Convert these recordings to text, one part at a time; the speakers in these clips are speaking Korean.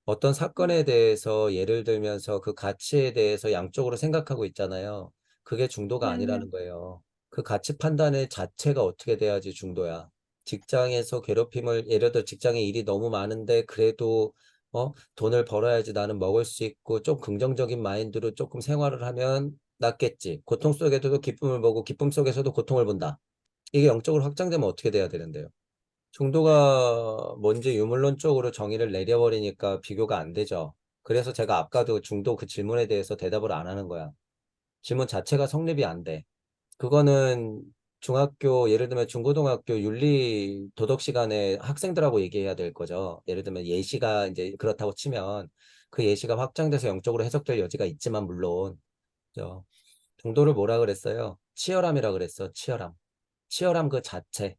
어떤 사건에 대해서 예를 들면서 그 가치에 대해서 양쪽으로 생각하고 있잖아요. 그게 중도가 네네. 아니라는 거예요. 그 가치 판단의 자체가 어떻게 돼야지 중도야. 직장에서 괴롭힘을, 예를 들어 직장에 일이 너무 많은데 그래도 돈을 벌어야지 나는 먹을 수 있고 좀 긍정적인 마인드로 조금 생활을 하면 낫겠지. 고통 속에서도 기쁨을 보고 기쁨 속에서도 고통을 본다. 이게 영적으로 확장되면 어떻게 돼야 되는데요? 중도가 뭔지 유물론적으로 정의를 내려버리니까 비교가 안 되죠. 그래서 제가 아까도 중도 그 질문에 대해서 대답을 안 하는 거야. 질문 자체가 성립이 안 돼. 그거는 중학교, 예를 들면 중고등학교 윤리 도덕 시간에 학생들하고 얘기해야 될 거죠. 예를 들면 예시가 이제 그렇다고 치면 그 예시가 확장돼서 영적으로 해석될 여지가 있지만 물론 저 중도를 뭐라 그랬어요? 치열함이라 그랬어. 치열함. 치열함 그 자체.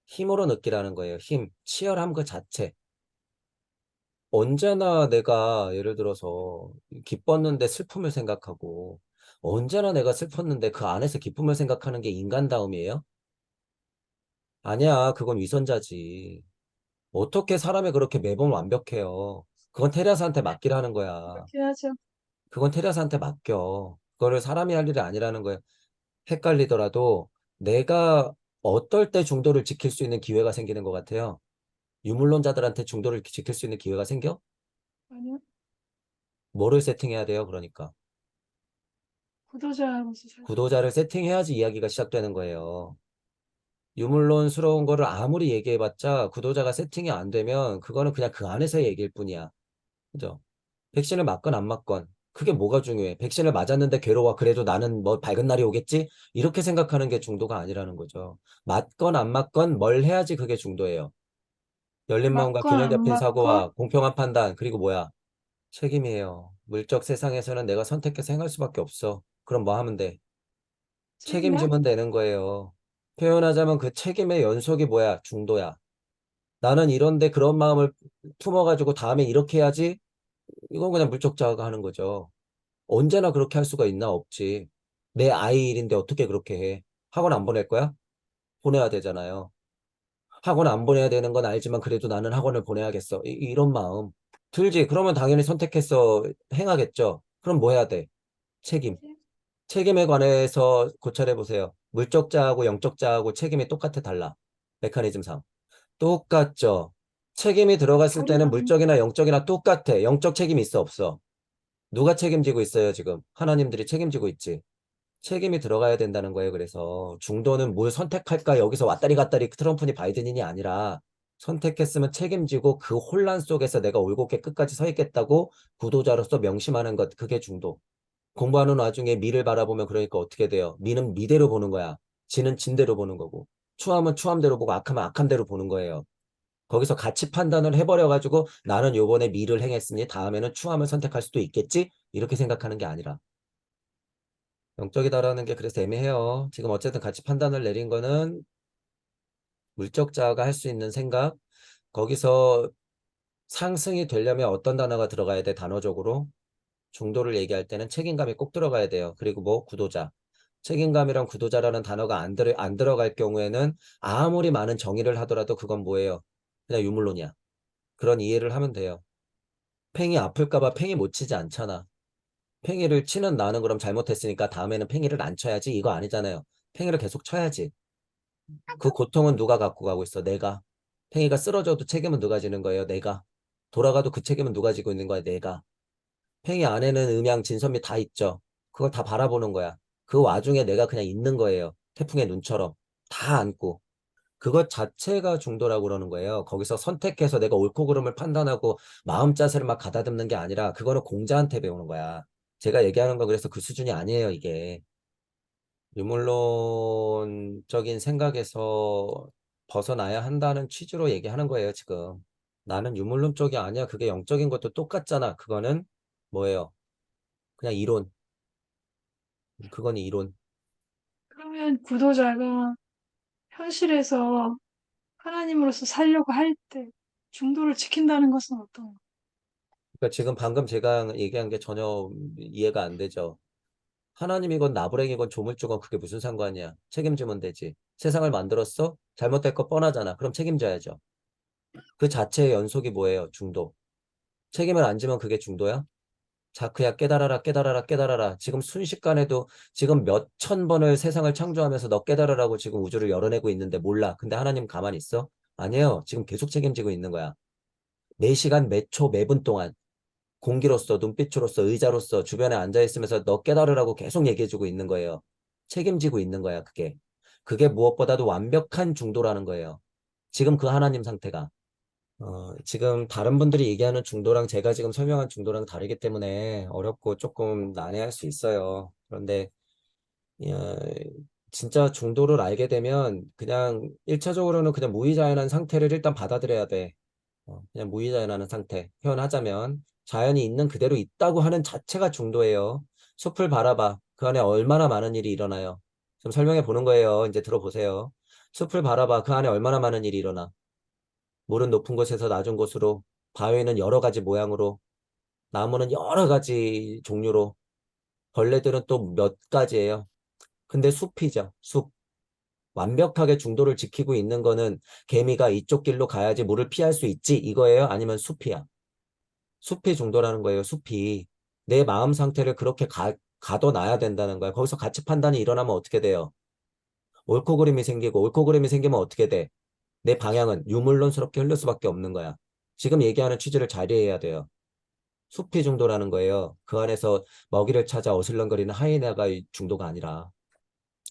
힘으로 느끼라는 거예요. 힘, 치열함 그 자체. 언제나 내가 예를 들어서 기뻤는데 슬픔을 생각하고 언제나 내가 슬펐는데 그 안에서 기쁨을 생각하는 게 인간다움이에요? 아니야, 그건 위선자지. 어떻게 사람이 그렇게 매번 완벽해요? 그건 테레사한테 맡기라는 거야. 그렇긴 하죠. 그건 테레사한테 맡겨. 그거를 사람이 할 일이 아니라는 거야. 헷갈리더라도 내가 어떨 때 중도를 지킬 수 있는 기회가 생기는 것 같아요. 유물론자들한테 중도를 지킬 수 있는 기회가 생겨? 아니요. 뭐를 세팅해야 돼요, 그러니까? 구도자로서 살 수 있는. 구도자를 세팅해야지 이야기가 시작되는 거예요. 유물론스러운 거를 아무리 얘기해봤자 구도자가 세팅이 안 되면 그거는 그냥 그 안에서의 얘기일 뿐이야. 그죠? 백신을 맞건 안 맞건 그게 뭐가 중요해? 백신을 맞았는데 괴로워. 그래도 나는 뭐 밝은 날이 오겠지? 이렇게 생각하는 게 중도가 아니라는 거죠. 맞건 안 맞건 뭘 해야지 그게 중도예요. 열린 마음과 맞건 균형 안 잡힌 맞건 사고와 공평한 판단, 그리고 뭐야? 책임이에요. 물적 세상에서는 내가 선택해서 행할 수밖에 없어. 그럼 뭐 하면 돼? 책임이야? 책임지면 되는 거예요. 표현하자면 그 책임의 연속이 뭐야? 중도야. 나는 이런데 그런 마음을 품어가지고 다음에 이렇게 해야지? 이건 그냥 물적 자아가 하는 거죠. 언제나 그렇게 할 수가 있나? 없지. 내 아이 일인데 어떻게 그렇게 해? 학원 안 보낼 거야? 보내야 되잖아요. 학원 안 보내야 되는 건 알지만 그래도 나는 학원을 보내야겠어. 이런 마음. 들지? 그러면 당연히 선택해서 행하겠죠. 그럼 뭐 해야 돼? 책임. 책임? 책임에 관해서 고찰해 보세요. 물적 자하고 영적 자하고 책임이 똑같아 달라. 메커니즘상. 똑같죠. 책임이 들어갔을 다르지 때는 않나? 물적이나 영적이나 똑같아. 영적 책임이 있어 없어? 누가 책임지고 있어요, 지금? 하나님들이 책임지고 있지. 책임이 들어가야 된다는 거예요. 그래서 중도는 뭘 선택할까? 여기서 왔다리 갔다리 트럼프니 바이든이니 아니라 선택했으면 책임지고 그 혼란 속에서 내가 올곧게 끝까지 서 있겠다고 구도자로서 명심하는 것. 그게 중도. 공부하는 와중에 미를 바라보면 그러니까 어떻게 돼요? 미는 미대로 보는 거야. 진은 진대로 보는 거고. 추함은 추함대로 보고 악함은 악함대로 보는 거예요. 거기서 가치 판단을 해버려가지고 나는 요번에 미를 행했으니 다음에는 추함을 선택할 수도 있겠지? 이렇게 생각하는 게 아니라. 영적이다라는 게 그래서 애매해요. 지금 어쨌든 가치 판단을 내린 거는 물적자가 할 수 있는 생각. 거기서 상승이 되려면 어떤 단어가 들어가야 돼? 단어적으로. 중도를 얘기할 때는 책임감이 꼭 들어가야 돼요. 그리고 뭐 구도자. 책임감이랑 구도자라는 단어가 안 들어갈 경우에는 아무리 많은 정의를 하더라도 그건 뭐예요? 그냥 유물론이야. 그런 이해를 하면 돼요. 팽이 아플까봐 팽이 못 치지 않잖아. 팽이를 치는 나는 그럼 잘못했으니까 다음에는 팽이를 안 쳐야지 이거 아니잖아요. 팽이를 계속 쳐야지. 그 고통은 누가 갖고 가고 있어? 내가. 팽이가 쓰러져도 책임은 누가 지는 거예요? 내가. 돌아가도 그 책임은 누가 지고 있는 거야? 내가. 팽이 안에는 음양, 진선미 다 있죠. 그걸 다 바라보는 거야. 그 와중에 내가 그냥 있는 거예요. 태풍의 눈처럼. 다 안고. 그것 자체가 중도라고 그러는 거예요. 거기서 선택해서 내가 옳고 그름을 판단하고 마음 자세를 막 가다듬는 게 아니라 그거는 공자한테 배우는 거야. 제가 얘기하는 거 그래서 그 수준이 아니에요, 이게. 유물론적인 생각에서 벗어나야 한다는 취지로 얘기하는 거예요, 지금. 나는 유물론 쪽이 아니야. 그게 영적인 것도 똑같잖아. 그거는 뭐예요? 그냥 이론. 그건 이론. 그러면 구도자가 현실에서 하나님으로서 살려고 할 때 중도를 지킨다는 것은 어떤 거? 그러니까 지금 방금 제가 얘기한 게 전혀 이해가 안 되죠. 하나님이건 나부랭이건 조물주건 그게 무슨 상관이야. 책임지면 되지. 세상을 만들었어? 잘못될 거 뻔하잖아. 그럼 책임져야죠. 그 자체의 연속이 뭐예요? 중도. 책임을 안 지면 그게 중도야? 자크야, 깨달아라, 깨달아라, 깨달아라. 지금 순식간에도 지금 몇 천 번을 세상을 창조하면서 너 깨달으라고 지금 우주를 열어내고 있는데 몰라. 근데 하나님 가만히 있어? 아니에요. 지금 계속 책임지고 있는 거야. 매 시간, 매 초, 매분 동안 공기로서, 눈빛으로서, 의자로서 주변에 앉아 있으면서 너 깨달으라고 계속 얘기해주고 있는 거예요. 책임지고 있는 거야, 그게. 그게 무엇보다도 완벽한 중도라는 거예요. 지금 그 하나님 상태가. 지금 다른 분들이 얘기하는 중도랑 제가 지금 설명한 중도랑 다르기 때문에 어렵고 조금 난해할 수 있어요. 그런데, 어, 진짜 중도를 알게 되면 그냥 1차적으로는 그냥 무의자연한 상태를 일단 받아들여야 돼. 그냥 무의자연하는 상태. 표현하자면 자연이 있는 그대로 있다고 하는 자체가 중도예요. 숲을 바라봐. 그 안에 얼마나 많은 일이 일어나요. 좀 설명해 보는 거예요. 이제 들어보세요. 숲을 바라봐. 그 안에 얼마나 많은 일이 일어나. 물은 높은 곳에서 낮은 곳으로, 바위는 여러 가지 모양으로, 나무는 여러 가지 종류로, 벌레들은 또 몇 가지예요. 근데 숲이죠. 숲. 완벽하게 중도를 지키고 있는 거는 개미가 이쪽 길로 가야지 물을 피할 수 있지 이거예요? 아니면 숲이야? 숲이 중도라는 거예요. 숲이. 내 마음 상태를 그렇게 가둬놔야 된다는 거야. 거기서 가치 판단이 일어나면 어떻게 돼요? 옳고 그름이 생기고 옳고 그름이 생기면 어떻게 돼? 내 방향은 유물론스럽게 흐를 수밖에 없는 거야. 지금 얘기하는 취지를 잘 이해해야 돼요. 숲이 중도라는 거예요. 그 안에서 먹이를 찾아 어슬렁거리는 하이에나가 중도가 아니라.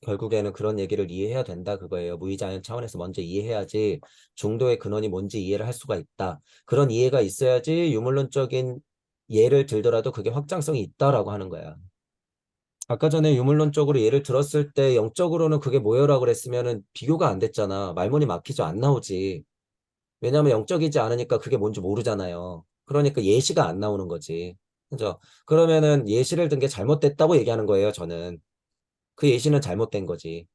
결국에는 그런 얘기를 이해해야 된다 그거예요. 무의자연 차원에서 먼저 이해해야지 중도의 근원이 뭔지 이해를 할 수가 있다. 그런 이해가 있어야지 유물론적인 예를 들더라도 그게 확장성이 있다라고 하는 거야. 아까 전에 유물론적으로 예를 들었을 때 영적으로는 그게 뭐여라고 그랬으면은 비교가 안 됐잖아. 말문이 막히죠. 안 나오지. 왜냐하면 영적이지 않으니까 그게 뭔지 모르잖아요. 그러니까 예시가 안 나오는 거지. 그죠? 그러면은 예시를 든 게 잘못됐다고 얘기하는 거예요, 저는. 그 예시는 잘못된 거지.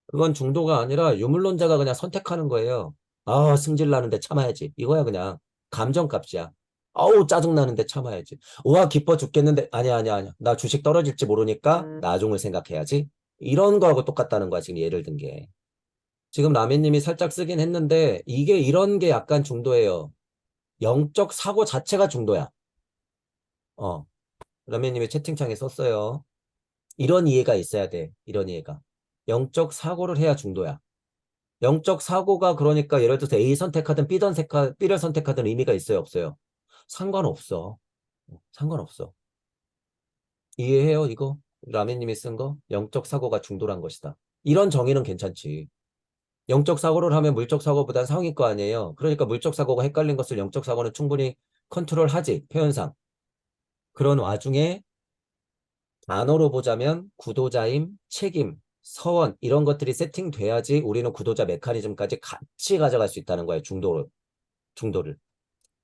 그건 중도가 아니라 유물론자가 그냥 선택하는 거예요. 아, 승질 나는데 참아야지. 이거야 그냥 감정값이야. 아우, 짜증나는데 참아야지. 우와, 기뻐 죽겠는데 아니야, 아니야, 아니야. 나 주식 떨어질지 모르니까 나중을 생각해야지. 이런 거하고 똑같다는 거야, 지금 예를 든 게. 지금 라면님이 살짝 쓰긴 했는데 이게 이런 게 약간 중도예요. 영적 사고 자체가 중도야. 어, 라면님이 채팅창에 썼어요. 이런 이해가 있어야 돼. 이런 이해가. 영적 사고를 해야 중도야. 영적 사고가 그러니까 예를 들어서 A 선택하든 B를 선택하든 의미가 있어요, 없어요? 상관없어. 상관없어. 이해해요, 이거? 라면님이 쓴 거? 영적 사고가 중도란 것이다. 이런 정의는 괜찮지. 영적 사고를 하면 물적 사고보단 상위일 거 아니에요. 그러니까 물적 사고가 헷갈린 것을 영적 사고는 충분히 컨트롤하지, 표현상. 그런 와중에 단어로 보자면 구도자임, 책임, 서원 이런 것들이 세팅돼야지 우리는 구도자 메커니즘까지 같이 가져갈 수 있다는 거예요. 중도를.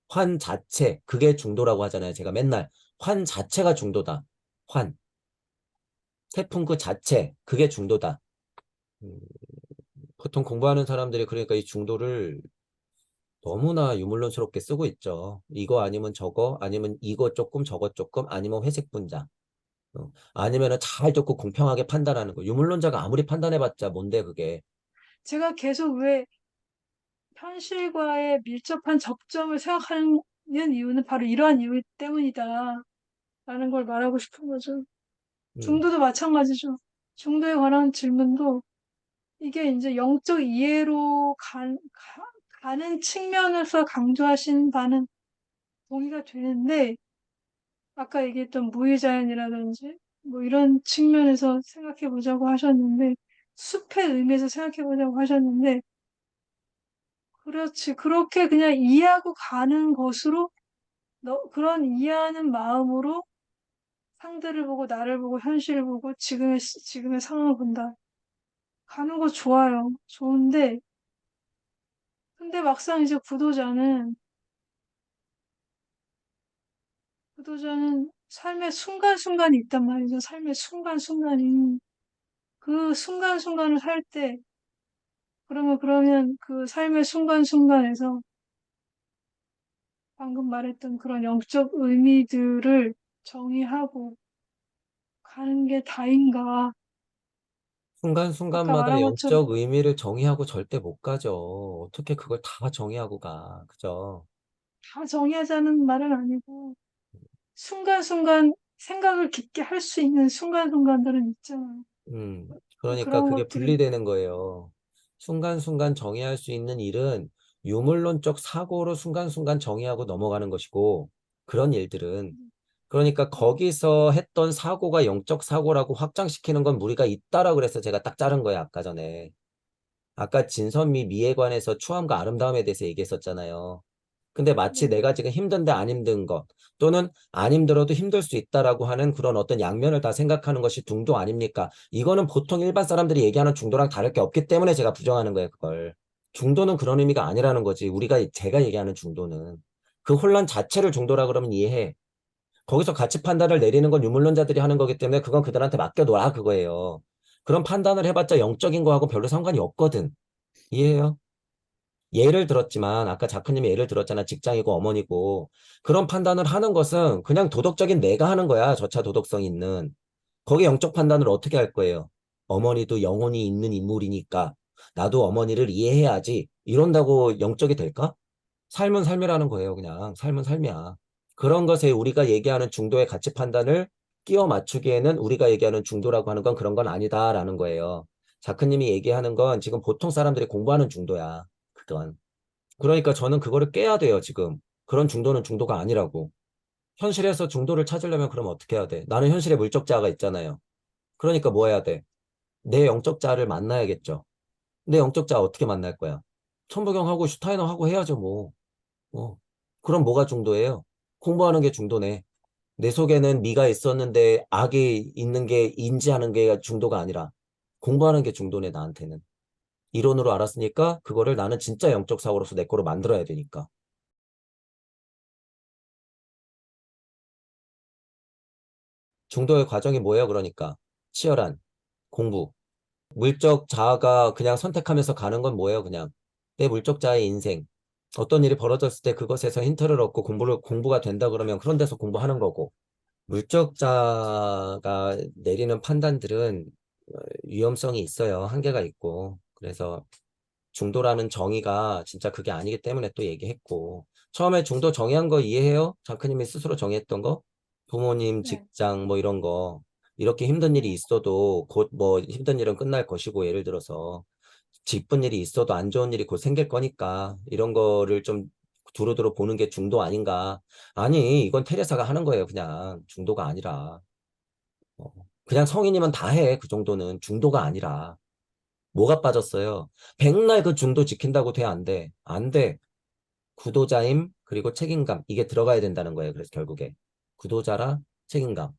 환 자체, 그게 중도라고 하잖아요. 제가 맨날 환 자체가 중도다. 환. 태풍 그 자체, 그게 중도다. 음, 보통 공부하는 사람들이 그러니까 이 중도를 너무나 유물론스럽게 쓰고 있죠. 이거 아니면 저거, 아니면 이거 조금, 저거 조금, 아니면 회색 분자. 아니면은 잘 듣고 공평하게 판단하는 거. 유물론자가 아무리 판단해봤자 뭔데 그게. 제가 계속 왜 현실과의 밀접한 접점을 생각하는 이유는 바로 이러한 이유 때문이다. 라는 걸 말하고 싶은 거죠. 음, 중도도 마찬가지죠. 중도에 관한 질문도 이게 이제 영적 이해로 가는 측면에서 강조하신 바는 동의가 되는데, 아까 얘기했던 무의자연이라든지, 뭐 이런 측면에서 생각해 보자고 하셨는데, 숲의 의미에서 생각해 보자고 하셨는데, 그렇지. 그렇게 그냥 이해하고 가는 것으로, 그런 이해하는 마음으로 상대를 보고, 나를 보고, 현실을 보고, 지금의 상황을 본다. 가는 거 좋아요. 좋은데, 근데 막상 이제 구도자는 삶의 순간순간이 있단 말이죠. 삶의 순간순간이. 그 순간순간을 살 때, 그러면 그 삶의 순간순간에서 방금 말했던 그런 영적 의미들을 정의하고 가는 게 다인가. 아까 순간순간마다 말한 것처럼, 영적 의미를 정의하고 절대 못 가죠. 어떻게 그걸 다 정의하고 가. 그죠? 다 정의하자는 말은 아니고, 순간순간 생각을 깊게 할 수 있는 순간순간들은 있잖아요. 음, 그러니까 그런 그게 것들이, 분리되는 거예요. 순간순간 정의할 수 있는 일은 유물론적 사고로 순간순간 정의하고 넘어가는 것이고, 그런 일들은, 그러니까 네, 거기서 했던 사고가 영적 사고라고 확장시키는 건 무리가 있다라고 그래서 제가 딱 자른 거예요, 아까 전에. 아까 진선미 미에 관해서 추함과 아름다움에 대해서 얘기했었잖아요. 근데 마치 네, 내가 지금 힘든데 안 힘든 것, 또는 안 힘들어도 힘들 수 있다라고 하는 그런 어떤 양면을 다 생각하는 것이 중도 아닙니까? 이거는 보통 일반 사람들이 얘기하는 중도랑 다를 게 없기 때문에 제가 부정하는 거예요, 그걸. 중도는 그런 의미가 아니라는 거지. 제가 얘기하는 중도는. 그 혼란 자체를 중도라 그러면 이해해. 거기서 가치 판단을 내리는 건 유물론자들이 하는 거기 때문에 그건 그들한테 맡겨둬라 그거예요. 그런 판단을 해봤자 영적인 거하고 별로 상관이 없거든. 이해해요? 예를 들었지만 아까 작가님이 예를 들었잖아. 직장이고 어머니고 그런 판단을 하는 것은 그냥 도덕적인 내가 하는 거야. 저차 도덕성 있는. 거기 영적 판단을 어떻게 할 거예요? 어머니도 영혼이 있는 인물이니까 나도 어머니를 이해해야지. 이런다고 영적이 될까? 삶은 삶이라는 거예요. 그냥 삶은 삶이야. 그런 것에 우리가 얘기하는 중도의 가치 판단을 끼워 맞추기에는 우리가 얘기하는 중도라고 하는 건 그런 건 아니다라는 거예요. 자크님이 얘기하는 건 지금 보통 사람들이 공부하는 중도야. 그건. 그러니까 저는 그거를 깨야 돼요, 지금. 그런 중도는 중도가 아니라고. 현실에서 중도를 찾으려면 그럼 어떻게 해야 돼? 나는 현실에 물적 자아가 있잖아요. 그러니까 뭐 해야 돼? 내 영적 자아를 만나야겠죠. 내 영적 자아 어떻게 만날 거야? 천부경하고 슈타이너하고 해야죠, 뭐. 어. 그럼 뭐가 중도예요? 공부하는 게 중도네. 내 속에는 미가 있었는데 악이 있는 게 인지하는 게 중도가 아니라 공부하는 게 중도네, 나한테는. 이론으로 알았으니까 그거를 나는 진짜 영적 사고로서 내 거로 만들어야 되니까. 중도의 과정이 뭐예요, 그러니까? 치열한 공부. 물적 자아가 그냥 선택하면서 가는 건 뭐예요, 그냥? 내 물적 자아의 인생. 어떤 일이 벌어졌을 때 그것에서 힌트를 얻고 공부가 된다 그러면 그런 데서 공부하는 거고. 물적자가 내리는 판단들은 위험성이 있어요. 한계가 있고. 그래서 중도라는 정의가 진짜 그게 아니기 때문에 또 얘기했고. 처음에 중도 정의한 거 이해해요? 장크님이 스스로 정의했던 거? 부모님, 네, 직장, 뭐 이런 거. 이렇게 힘든 일이 네. 있어도 곧 뭐 힘든 일은 끝날 것이고, 예를 들어서. 기쁜 일이 있어도 안 좋은 일이 곧 생길 거니까. 이런 거를 좀 두루두루 보는 게 중도 아닌가. 아니, 이건 테레사가 하는 거예요. 그냥 중도가 아니라. 어, 그냥 성인이면 다 해. 그 정도는 중도가 아니라. 뭐가 빠졌어요? 백날 그 중도 지킨다고 돼? 안 돼? 안 돼. 구도자임, 그리고 책임감. 이게 들어가야 된다는 거예요. 그래서 결국에. 구도자라 책임감.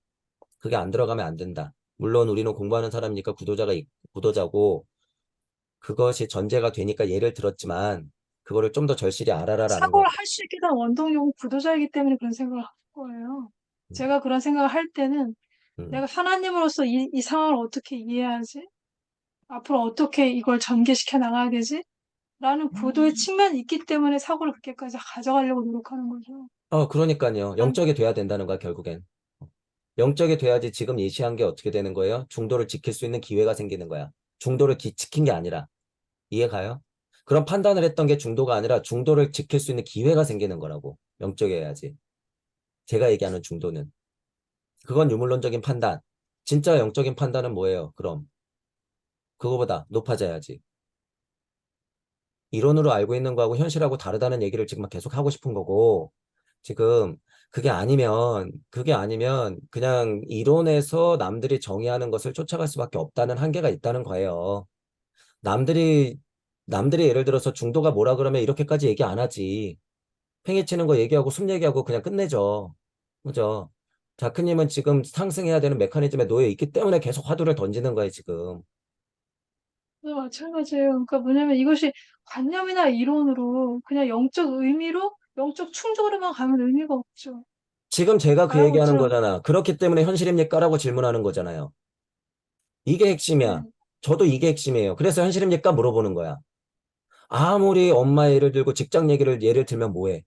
그게 안 들어가면 안 된다. 물론 우리는 공부하는 사람이니까 구도자고, 그것이 전제가 되니까 예를 들었지만, 그거를 좀 더 절실히 알아라라는 사고를 거고. 할 수 있게 된 원동력은 구도자이기 때문에 그런 생각을 한 거예요. 음, 제가 그런 생각을 할 때는 음. 내가 하나님으로서 이 상황을 어떻게 이해하지? 앞으로 어떻게 이걸 전개시켜 나가야 되지? 라는 구도의 측면이 있기 때문에 사고를 그렇게까지 가져가려고 노력하는 거죠. 그러니까요. 난, 영적이 돼야 된다는 거야, 결국엔. 영적이 돼야지 지금 예시한 게 어떻게 되는 거예요? 중도를 지킬 수 있는 기회가 생기는 거야. 중도를 지킨 게 아니라. 이해가요? 그런 판단을 했던 게 중도가 아니라 중도를 지킬 수 있는 기회가 생기는 거라고. 영적이어야지. 제가 얘기하는 중도는. 그건 유물론적인 판단. 진짜 영적인 판단은 뭐예요? 그럼 그거보다 높아져야지. 이론으로 알고 있는 거하고 현실하고 다르다는 얘기를 지금 계속 하고 싶은 거고, 지금 그게 아니면 그냥 이론에서 남들이 정의하는 것을 쫓아갈 수밖에 없다는 한계가 있다는 거예요. 남들이 남들이 예를 들어서 중도가 뭐라 그러면 이렇게까지 얘기 안 하지. 팽이치는 거 얘기하고 숲 얘기하고 그냥 끝내죠. 그죠? 자크님은 지금 상승해야 되는 메커니즘에 놓여 있기 때문에 계속 화두를 던지는 거예요, 지금. 네, 마찬가지예요. 그러니까 뭐냐면 이것이 관념이나 이론으로 그냥 영적 의미로 영적 충족으로만 가면 의미가 없죠. 지금 제가 그 말한 얘기하는 것처럼, 거잖아. 그렇기 때문에 현실입니까? 라고 질문하는 거잖아요. 이게 핵심이야. 네. 저도 이게 핵심이에요. 그래서 현실입니까? 물어보는 거야. 아무리 엄마 예를 들고 직장 얘기를 예를 들면 뭐해?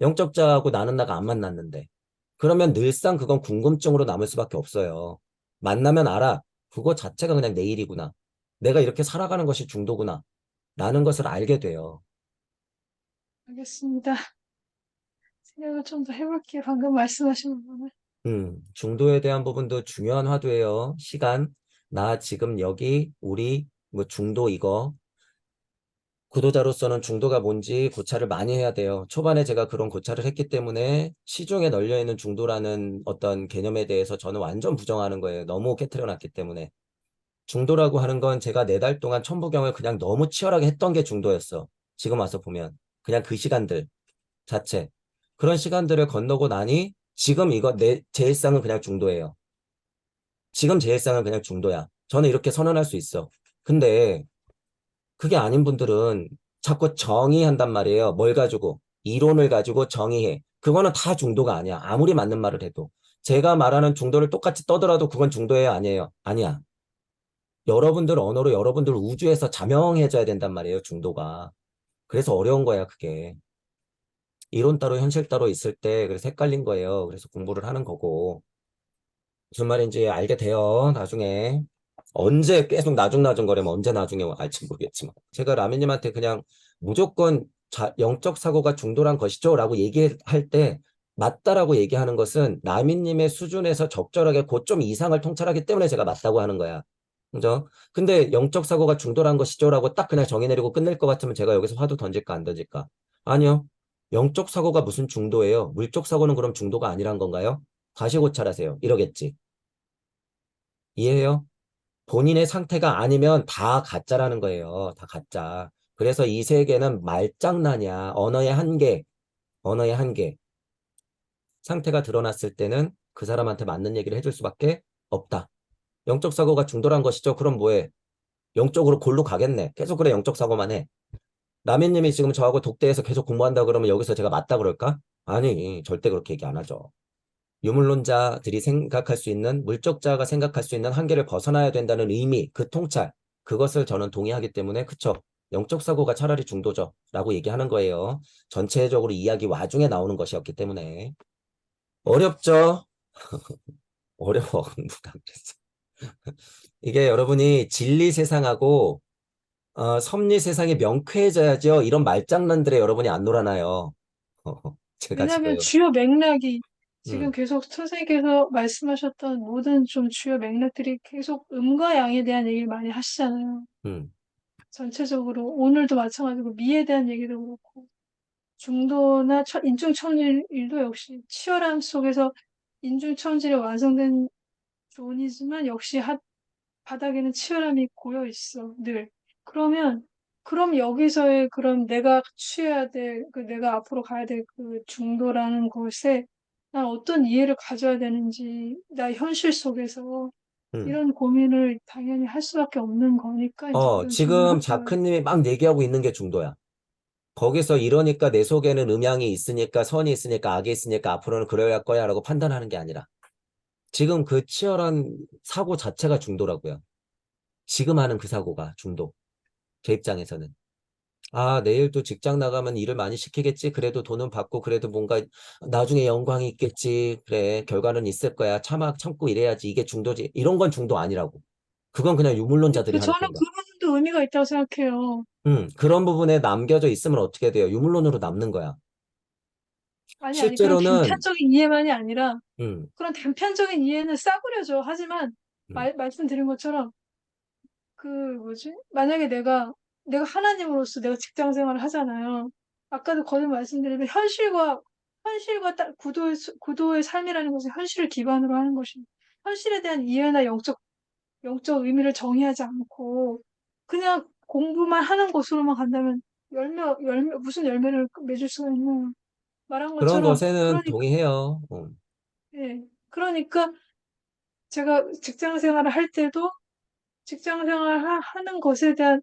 영적자하고 나는 나가 안 만났는데. 그러면 늘상 그건 궁금증으로 남을 수밖에 없어요. 만나면 알아. 그거 자체가 그냥 내 일이구나. 내가 이렇게 살아가는 것이 중도구나. 라는 것을 알게 돼요. 알겠습니다. 생각을 좀 더 해볼게요. 방금 말씀하신 부분을. 중도에 대한 부분도 중요한 화두예요. 시간. 나 지금 여기, 우리, 뭐 중도 이거. 구도자로서는 중도가 뭔지 고찰을 많이 해야 돼요. 초반에 제가 그런 고찰을 했기 때문에 시중에 널려있는 중도라는 어떤 개념에 대해서 저는 완전 부정하는 거예요. 너무 깨트려 놨기 때문에. 중도라고 하는 건 제가 4달 동안 천부경을 그냥 너무 치열하게 했던 게 중도였어. 지금 와서 보면. 그냥 그 시간들 자체. 그런 시간들을 건너고 나니 지금 이거 제 일상은 그냥 중도예요. 지금 제 일상은 그냥 중도야. 저는 이렇게 선언할 수 있어. 근데 그게 아닌 분들은 자꾸 정의한단 말이에요. 뭘 가지고? 이론을 가지고 정의해. 그거는 다 중도가 아니야. 아무리 맞는 말을 해도. 제가 말하는 중도를 똑같이 떠들어도 그건 중도예요? 아니에요? 아니야. 여러분들 언어로 여러분들 우주에서 자명해져야 된단 말이에요. 중도가. 그래서 어려운 거야, 그게. 이론 따로 현실 따로 있을 때 그래서 헷갈린 거예요. 그래서 공부를 하는 거고. 무슨 말인지 알게 돼요. 나중에. 언제 계속 나중나중 거리면 언제 나중에 알지 모르겠지만. 제가 라면님한테 그냥 무조건 영적 사고가 중도란 것이죠. 라고 얘기할 때 맞다라고 얘기하는 것은 라면님의 수준에서 적절하게 그 좀 이상을 통찰하기 때문에 제가 맞다고 하는 거야. 그죠? 근데 영적 사고가 중도란 것이죠. 라고 딱 그냥 정의 내리고 끝낼 것 같으면 제가 여기서 화두 던질까 안 던질까? 아니요. 영적 사고가 무슨 중도예요? 물적 사고는 그럼 중도가 아니란 건가요? 다시 고찰하세요. 이러겠지. 이해해요? 본인의 상태가 아니면 다 가짜라는 거예요. 다 가짜. 그래서 이 세계는 말장난이야. 언어의 한계, 언어의 한계. 상태가 드러났을 때는 그 사람한테 맞는 얘기를 해줄 수밖에 없다. 영적 사고가 중도란 것이죠. 그럼 뭐해? 영적으로 골로 가겠네. 계속 그래 영적 사고만 해. 라면님이 지금 저하고 독대해서 계속 공부한다 그러면 여기서 제가 맞다 그럴까? 아니, 절대 그렇게 얘기 안 하죠. 유물론자들이 생각할 수 있는 물적자가 생각할 수 있는 한계를 벗어나야 된다는 의미, 그 통찰, 그것을 저는 동의하기 때문에 그쵸. 영적 사고가 차라리 중도죠. 라고 얘기하는 거예요. 전체적으로 이야기 와중에 나오는 것이었기 때문에. 어렵죠? 어려워, 공부가. 그래서. 이게 여러분이 진리 세상하고 섭리 세상이 명쾌해져야죠. 이런 말장난들에 여러분이 안 놀아나요. 제가 왜냐하면 지금. 주요 맥락이 지금 음, 계속 선생님께서 말씀하셨던 모든 좀 주요 맥락들이 계속 음과 양에 대한 얘기를 많이 하시잖아요. 음, 전체적으로 오늘도 마찬가지고 미에 대한 얘기도 그렇고 중도나 인중천일도 역시 치열함 속에서 인중천일이 완성된 존이지만 역시 바닥에는 치열함이 고여 있어, 늘. 그러면, 그럼 여기서의 그럼 내가 취해야 될, 내가 앞으로 가야 될 그 중도라는 것에 난 어떤 이해를 가져야 되는지, 나 현실 속에서 음. 이런 고민을 당연히 할 수밖에 없는 거니까 이제 그런 질문을 지금 한 거예요. 자크님이 막 얘기하고 있는 게 중도야. 거기서 이러니까 내 속에는 음양이 있으니까 선이 있으니까 악이 있으니까 앞으로는 그래야 할 거야 라고 판단하는 게 아니라 지금 그 치열한 사고 자체가 중도라고요. 지금 하는 그 사고가 중도. 제 입장에서는. 아, 내일 또 직장 나가면 일을 많이 시키겠지. 그래도 돈은 받고 그래도 뭔가 나중에 영광이 있겠지. 그래, 결과는 있을 거야. 참고 일해야지. 이게 중도지. 이런 건 중도 아니라고. 그건 그냥 유물론자들이 하는 저는 생각. 그 부분도 의미가 있다고 생각해요. 그런 부분에 남겨져 있으면 어떻게 돼요? 유물론으로 남는 거야. 아니, 그런 실제로는, 단편적인 이해만이 아니라 음, 그런 단편적인 이해는 싸구려죠. 하지만 음, 말씀드린 것처럼 그 뭐지? 만약에 내가 하나님으로서 내가 직장 생활을 하잖아요. 아까도 거듭 말씀드리면 현실과 구도의 삶이라는 것은 현실을 기반으로 하는 것입니다. 현실에 대한 이해나 영적 의미를 정의하지 않고 그냥 공부만 하는 곳으로만 간다면 무슨 열매를 맺을 수가 있나요? 말한 그런 것처럼 것에는 그러니까 동의해요. 예. 그러니까 제가 직장 생활을 할 때도 직장 생활 하는 것에 대한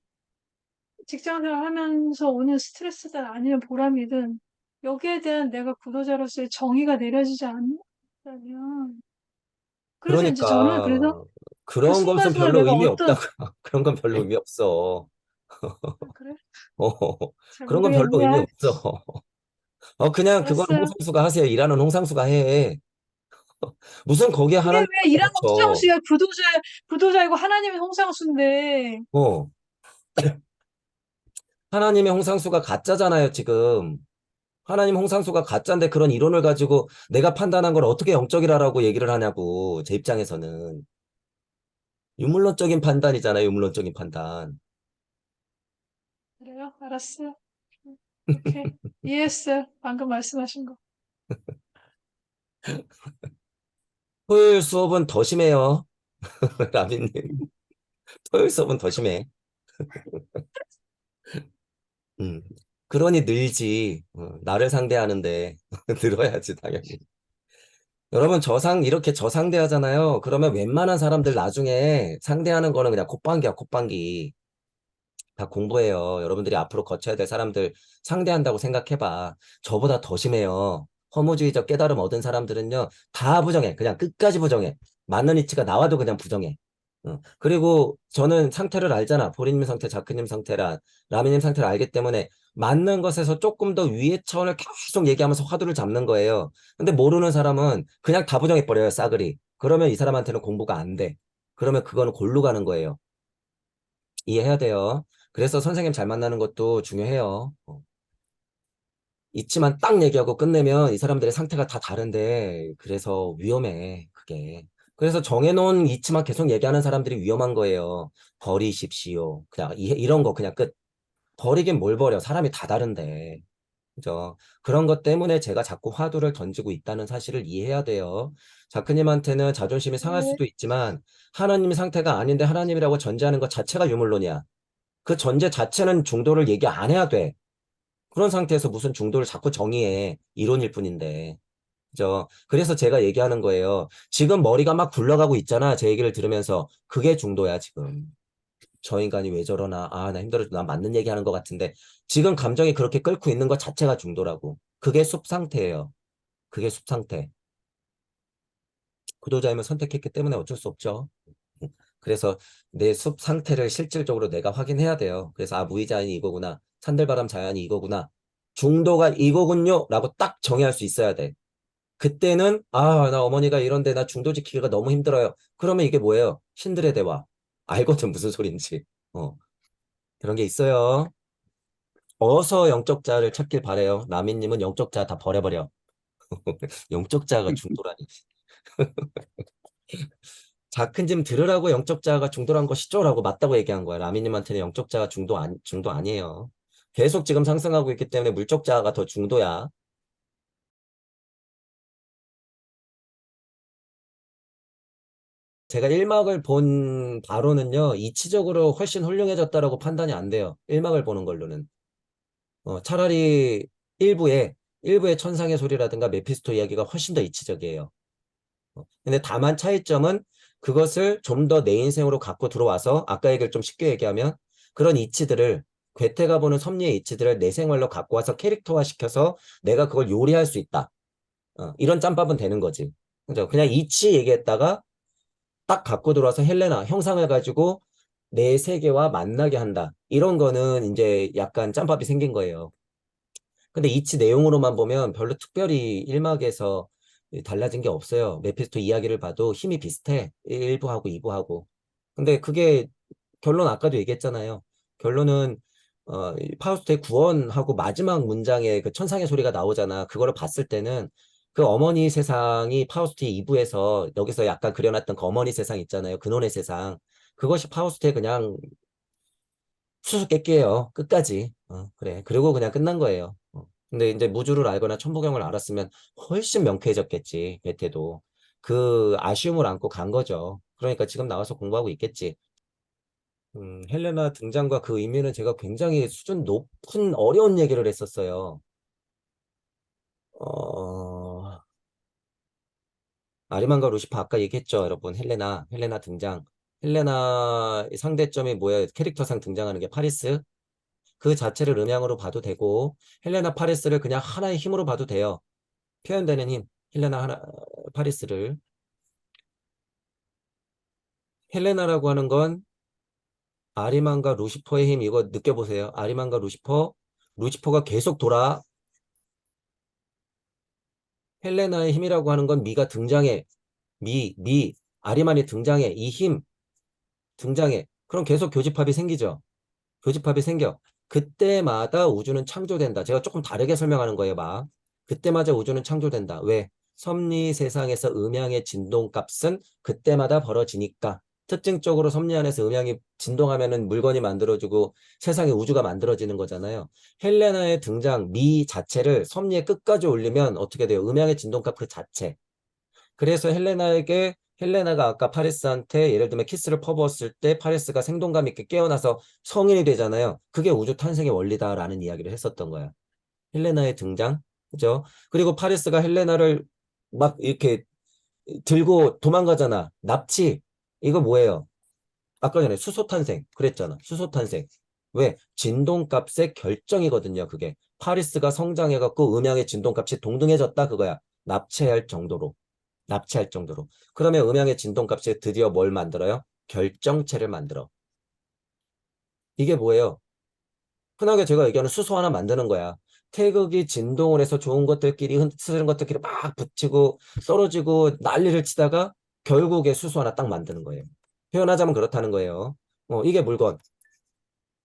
직장 생활 하면서 오는 스트레스든 아니면 보람이든 여기에 대한 내가 구도자로서의 정의가 내려지지 않는다면 그래서 이제 저는 그래서 그러니까, 그 그런 것은 순간순간 별로 내가 의미 어떤 없다고. 그런 건 별로 의미 없어. 그래? 어, 잘 그런 건 별로 의미 모르겠네요. 없어. 그냥 그건 알았어요. 홍상수가 하세요. 일하는 홍상수가 해. 무슨 거기에 그게 하나님 왜 일하는 갇혀. 홍상수야? 구도자이고 하나님의 홍상수인데. 하나님의 홍상수가 가짜잖아요, 지금. 하나님 홍상수가 가짜인데 그런 이론을 가지고 내가 판단한 걸 어떻게 영적이라고 얘기를 하냐고, 제 입장에서는. 유물론적인 판단이잖아요, 유물론적인 판단. 그래요? 알았어요. 오케이. 이해했어요. 방금 말씀하신 거. 토요일 수업은 더 심해요, 라빈님. 토요일 수업은 더 심해. 음. 그러니 늘지. 나를 상대하는데 늘어야지, 당연히. 여러분, 이렇게 저상대하잖아요. 그러면 웬만한 사람들 나중에 상대하는 거는 그냥 콧방귀야, 콧방귀. 다 공부해요. 여러분들이 앞으로 거쳐야 될 사람들 상대한다고 생각해봐. 저보다 더 심해요. 허무주의적 깨달음 얻은 사람들은요, 다 부정해. 그냥 끝까지 부정해. 맞는 이치가 나와도 그냥 부정해. 그리고 저는 상태를 알잖아. 보리님 상태, 자크님 상태라, 라미님 상태를 알기 때문에 맞는 것에서 조금 더 위의 차원을 계속 얘기하면서 화두를 잡는 거예요. 근데 모르는 사람은 그냥 다 부정해버려요, 싸그리. 그러면 이 사람한테는 공부가 안 돼. 그러면 그거는 골로 가는 거예요. 이해해야 돼요. 그래서 선생님 잘 만나는 것도 중요해요. 있지만 딱 얘기하고 끝내면 이 사람들의 상태가 다 다른데, 그래서 위험해, 그게. 그래서 정해놓은 이치만 계속 얘기하는 사람들이 위험한 거예요. 버리십시오. 그냥 이런 거 그냥 끝. 버리긴 뭘 버려. 사람이 다 다른데. 그죠? 그런 것 때문에 제가 자꾸 화두를 던지고 있다는 사실을 이해해야 돼요. 자크님한테는 자존심이 상할 네. 수도 있지만, 하나님이 상태가 아닌데 하나님이라고 전제하는 것 자체가 유물론이야. 그 전제 자체는 중도를 얘기 안 해야 돼. 그런 상태에서 무슨 중도를 자꾸 정의해. 이론일 뿐인데. 그죠? 그래서 제가 얘기하는 거예요. 지금 머리가 막 굴러가고 있잖아. 제 얘기를 들으면서. 그게 중도야, 지금. 저 인간이 왜 저러나. 아, 나 힘들어. 나 맞는 얘기 하는 것 같은데. 지금 감정이 그렇게 끓고 있는 것 자체가 중도라고. 그게 숲 상태예요. 그게 숲 상태. 구도자임을 선택했기 때문에 어쩔 수 없죠. 그래서 내 숲 상태를 실질적으로 내가 확인해야 돼요. 그래서 아, 무의자연이 이거구나. 산들바람 자연이 이거구나. 중도가 이거군요. 라고 딱 정의할 수 있어야 돼. 그때는 아, 나 어머니가 이런데 나 중도 지키기가 너무 힘들어요. 그러면 이게 뭐예요? 신들의 대화. 알거든 무슨 소린지. 그런 게 있어요. 어서 영적자를 찾길 바래요. 라미님은 영적자 다 버려버려. 영적자가 중도라니. 자큰 짐 들으라고 영적자가 중도란 것이죠? 라고 맞다고 얘기한 거야. 라미님한테는 영적자가 중도 아니에요. 계속 지금 상승하고 있기 때문에 물적자가 더 중도야. 제가 1막을 본 바로는요, 이치적으로 훨씬 훌륭해졌다라고 판단이 안 돼요. 1막을 보는 걸로는. 차라리 일부의 천상의 소리라든가 메피스토 이야기가 훨씬 더 이치적이에요. 근데 다만 차이점은 그것을 좀 더 내 인생으로 갖고 들어와서 아까 얘기를 좀 쉽게 얘기하면 그런 이치들을 괴테가 보는 섭리의 이치들을 내 생활로 갖고 와서 캐릭터화 시켜서 내가 그걸 요리할 수 있다. 이런 짬밥은 되는 거지. 그죠? 그냥 이치 얘기했다가 딱 갖고 들어와서 헬레나 형상을 가지고 내 세계와 만나게 한다. 이런 거는 이제 약간 짬밥이 생긴 거예요. 근데 이치 내용으로만 보면 별로 특별히 1막에서 달라진 게 없어요. 메피스토 이야기를 봐도 힘이 비슷해. 1부하고 2부하고. 근데 그게 결론 아까도 얘기했잖아요. 결론은 이 파우스트의 구원하고 마지막 문장에 그 천상의 소리가 나오잖아. 그거를 봤을 때는 그 어머니 세상이 파우스트 2부에서 여기서 약간 그려놨던 그 어머니 세상 있잖아요. 근원의 세상. 그것이 파우스트의 그냥 수수께끼예요. 끝까지. 그래. 그리고 그냥 끝난 거예요. 근데 이제 무주를 알거나 천부경을 알았으면 훨씬 명쾌해졌겠지. 베테도. 그 아쉬움을 안고 간 거죠. 그러니까 지금 나와서 공부하고 있겠지. 헬레나 등장과 그 의미는 제가 굉장히 수준 높은 어려운 얘기를 했었어요. 어, 아리만과 루시파 아까 얘기했죠, 여러분. 헬레나 등장. 헬레나 상대점이 뭐예요? 캐릭터상 등장하는 게 파리스. 그 자체를 음양으로 봐도 되고 헬레나 파리스를 그냥 하나의 힘으로 봐도 돼요. 표현되는 힘. 파리스를. 헬레나라고 하는 건 아리만과 루시퍼의 힘 이거 느껴보세요. 아리만과 루시퍼가 계속 돌아. 헬레나의 힘이라고 하는 건 미가 등장해. 아리만이 등장해. 이 힘 등장해. 그럼 계속 교집합이 생기죠. 교집합이 생겨. 그때마다 우주는 창조된다. 제가 조금 다르게 설명하는 거예요, 막. 그때마다 우주는 창조된다. 왜? 섭리 세상에서 음양의 진동값은 그때마다 벌어지니까. 특징적으로 섭리 안에서 음양이 진동하면은 물건이 만들어지고 세상에 우주가 만들어지는 거잖아요. 헬레나의 등장, 미 자체를 섭리의 끝까지 올리면 어떻게 돼요? 음양의 진동값 그 자체. 그래서 헬레나가 아까 파리스한테 예를 들면 키스를 퍼부었을 때 파리스가 생동감 있게 깨어나서 성인이 되잖아요. 그게 우주 탄생의 원리다라는 이야기를 했었던 거야. 헬레나의 등장, 그죠? 그리고 파리스가 헬레나를 막 이렇게 들고 도망가잖아. 납치. 이거 뭐예요? 아까 전에 수소 탄생 그랬잖아. 수소 탄생. 왜? 진동값의 결정이거든요. 그게. 파리스가 성장해갖고 음양의 진동값이 동등해졌다 그거야. 납치할 정도로. 납치할 정도로. 그러면 음양의 진동값이 드디어 뭘 만들어요? 결정체를 만들어. 이게 뭐예요? 흔하게 제가 얘기하는 수소 하나 만드는 거야. 태극이 진동을 해서 좋은 것들끼리 흐트러진 것들끼리 막 붙이고 떨어지고 난리를 치다가 결국에 수소 하나 딱 만드는 거예요. 표현하자면 그렇다는 거예요. 이게 물건.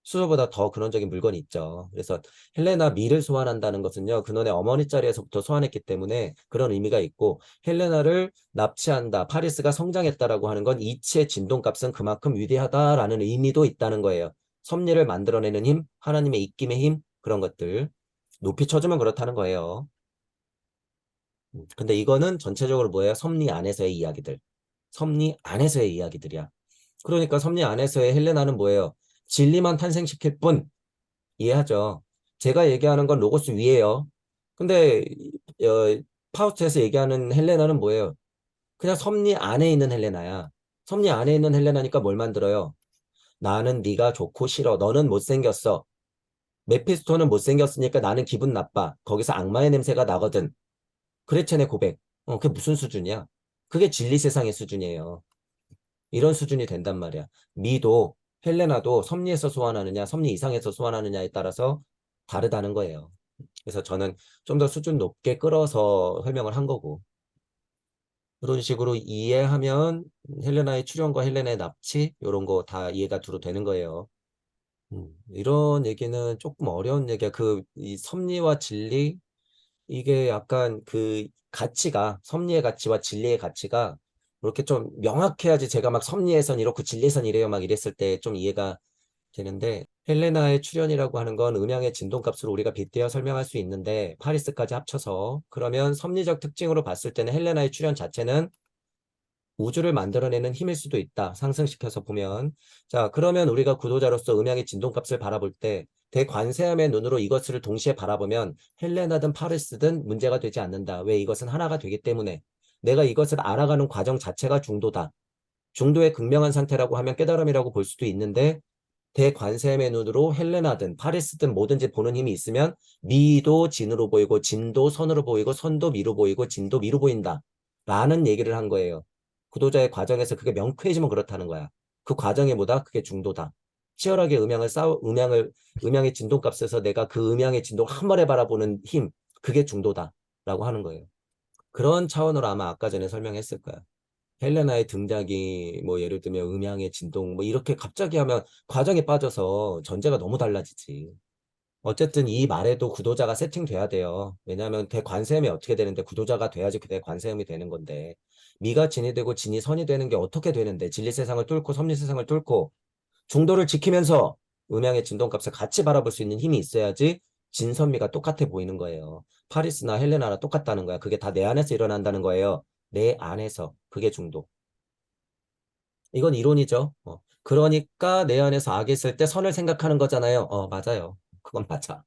수소보다 더 근원적인 물건이 있죠. 그래서 헬레나 미를 소환한다는 것은요. 그놈의 어머니 자리에서부터 소환했기 때문에 그런 의미가 있고 헬레나를 납치한다. 파리스가 성장했다라고 하는 건 이치의 진동값은 그만큼 위대하다라는 의미도 있다는 거예요. 섭리를 만들어내는 힘, 하나님의 입김의 힘 그런 것들 높이 쳐주면 그렇다는 거예요. 근데 이거는 전체적으로 뭐예요? 섭리 안에서의 이야기들. 섭리 안에서의 이야기들이야. 그러니까 섭리 안에서의 헬레나는 뭐예요? 진리만 탄생시킬 뿐 이해하죠? 제가 얘기하는 건 로고스 위에요. 근데 파우스트에서 얘기하는 헬레나는 뭐예요? 그냥 섭리 안에 있는 헬레나야. 섭리 안에 있는 헬레나니까 뭘 만들어요? 나는 네가 좋고 싫어. 너는 못생겼어. 메피스토는 못생겼으니까 나는 기분 나빠. 거기서 악마의 냄새가 나거든. 그레첸의 고백. 그게 무슨 수준이야? 그게 진리 세상의 수준이에요. 이런 수준이 된단 말이야. 미도 헬레나도 섭리에서 소환하느냐, 섭리 이상에서 소환하느냐에 따라서 다르다는 거예요. 그래서 저는 좀 더 수준 높게 끌어서 설명을 한 거고. 그런 식으로 이해하면 헬레나의 출현과 헬레나의 납치 이런 거 다 이해가 두루 되는 거예요. 이런 얘기는 조금 어려운 얘기야. 이 섭리와 진리 이게 약간 그 가치가 섭리의 가치와 진리의 가치가 그렇게 좀 명확해야지 제가 막 섭리에선 이렇고 진리에선 이래요 막 이랬을 때 좀 이해가 되는데 헬레나의 출현이라고 하는 건 음양의 진동값으로 우리가 빗대어 설명할 수 있는데 파리스까지 합쳐서 그러면 섭리적 특징으로 봤을 때는 헬레나의 출현 자체는 우주를 만들어내는 힘일 수도 있다. 상승시켜서 보면. 자, 그러면 우리가 구도자로서 음양의 진동값을 바라볼 때 대관세음의 눈으로 이것을 동시에 바라보면 헬레나든 파리스든 문제가 되지 않는다. 왜? 이것은 하나가 되기 때문에. 내가 이것을 알아가는 과정 자체가 중도다. 중도의 극명한 상태라고 하면 깨달음이라고 볼 수도 있는데 대관세음의 눈으로 헬레나든 파리스든 뭐든지 보는 힘이 있으면 미도 진으로 보이고 진도 선으로 보이고 선도 미로 보이고 진도 미로 보인다. 라는 얘기를 한 거예요. 구도자의 과정에서 그게 명쾌해지면 그렇다는 거야. 그 과정이 뭐다? 그게 중도다. 치열하게 음양의 진동값에서 내가 그 음양의 진동을 한 번에 바라보는 힘, 그게 중도다. 라고 하는 거예요. 그런 차원으로 아마 아까 전에 설명했을 거야. 헬레나의 등장이 뭐 예를 들면 음양의 진동 뭐 이렇게 갑자기 하면 과정에 빠져서 전제가 너무 달라지지. 어쨌든 이 말에도 구도자가 세팅돼야 돼요. 왜냐하면 대관세음이 어떻게 되는데 구도자가 돼야지 그 대관세음이 되는 건데 미가 진이 되고 진이 선이 되는 게 어떻게 되는데 진리 세상을 뚫고 섭리 세상을 뚫고 중도를 지키면서 음양의 진동값을 같이 바라볼 수 있는 힘이 있어야지 진선미가 똑같아 보이는 거예요. 파리스나 헬레나나 똑같다는 거야. 그게 다 내 안에서 일어난다는 거예요. 내 안에서. 그게 중도. 이건 이론이죠. 그러니까 내 안에서 악이 있을 때 선을 생각하는 거잖아요. 맞아요. 그건 맞아.